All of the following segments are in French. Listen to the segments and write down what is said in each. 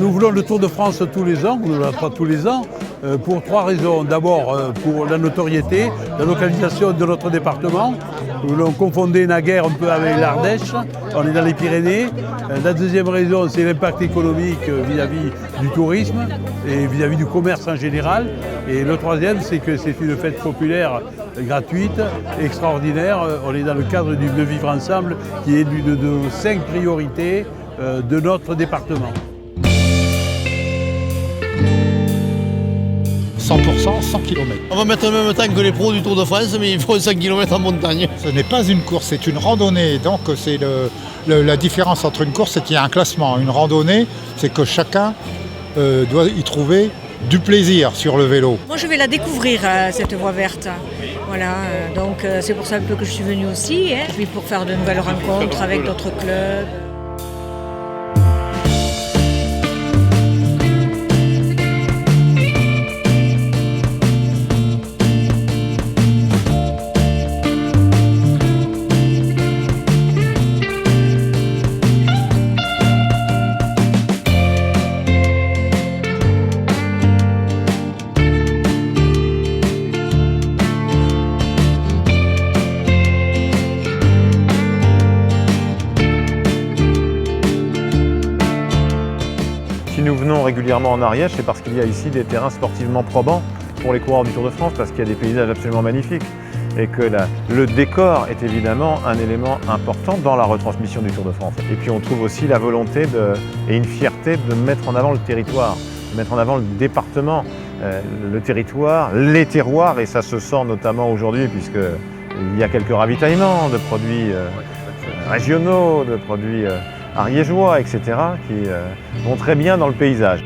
Nous voulons le Tour de France tous les ans, nous ne l'avons pas tous les ans, pour 3 raisons. D'abord, pour la notoriété, la localisation de notre département. Nous voulons confondre naguère un peu avec l'Ardèche, on est dans les Pyrénées. La deuxième raison, c'est l'impact économique vis-à-vis du tourisme et vis-à-vis du commerce en général. Et le troisième, c'est que c'est une fête populaire gratuite, extraordinaire. On est dans le cadre du Mieux Vivre Ensemble, qui est l'une de nos 5 priorités de notre département. 100%, 100 km. On va mettre le même temps que les pros du Tour de France, mais il faut 100 km en montagne. Ce n'est pas une course, c'est une randonnée. Donc c'est la différence entre une course et qu'il y a un classement. Une randonnée, c'est que chacun doit y trouver du plaisir sur le vélo. Moi je vais la découvrir, cette voie verte. Voilà, donc c'est pour ça un peu que je suis venue aussi, et puis pour faire de nouvelles rencontres avec d'autres clubs. Si nous venons régulièrement en Ariège, c'est parce qu'il y a ici des terrains sportivement probants pour les coureurs du Tour de France, parce qu'il y a des paysages absolument magnifiques et que le décor est évidemment un élément important dans la retransmission du Tour de France. Et puis on trouve aussi la volonté et une fierté de mettre en avant le territoire, de mettre en avant le département, le territoire, les terroirs, et ça se sent notamment aujourd'hui puisqu'il y a quelques ravitaillements de produits régionaux, de produits ariégeois, etc., qui vont très bien dans le paysage.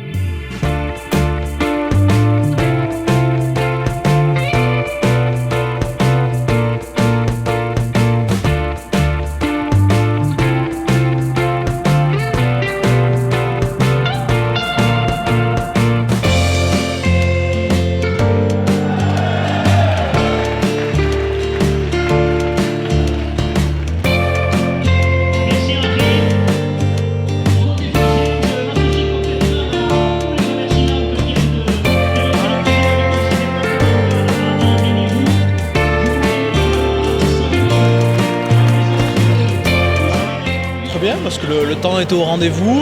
Bien parce que le temps était au rendez-vous,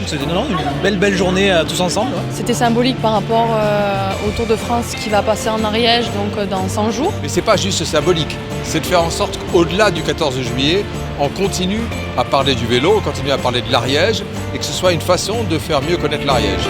c'était une belle journée tous ensemble. C'était symbolique par rapport au Tour de France qui va passer en Ariège donc dans 100 jours. Mais c'est pas juste symbolique, c'est de faire en sorte qu'au-delà du 14 juillet, on continue à parler du vélo, on continue à parler de l'Ariège et que ce soit une façon de faire mieux connaître l'Ariège.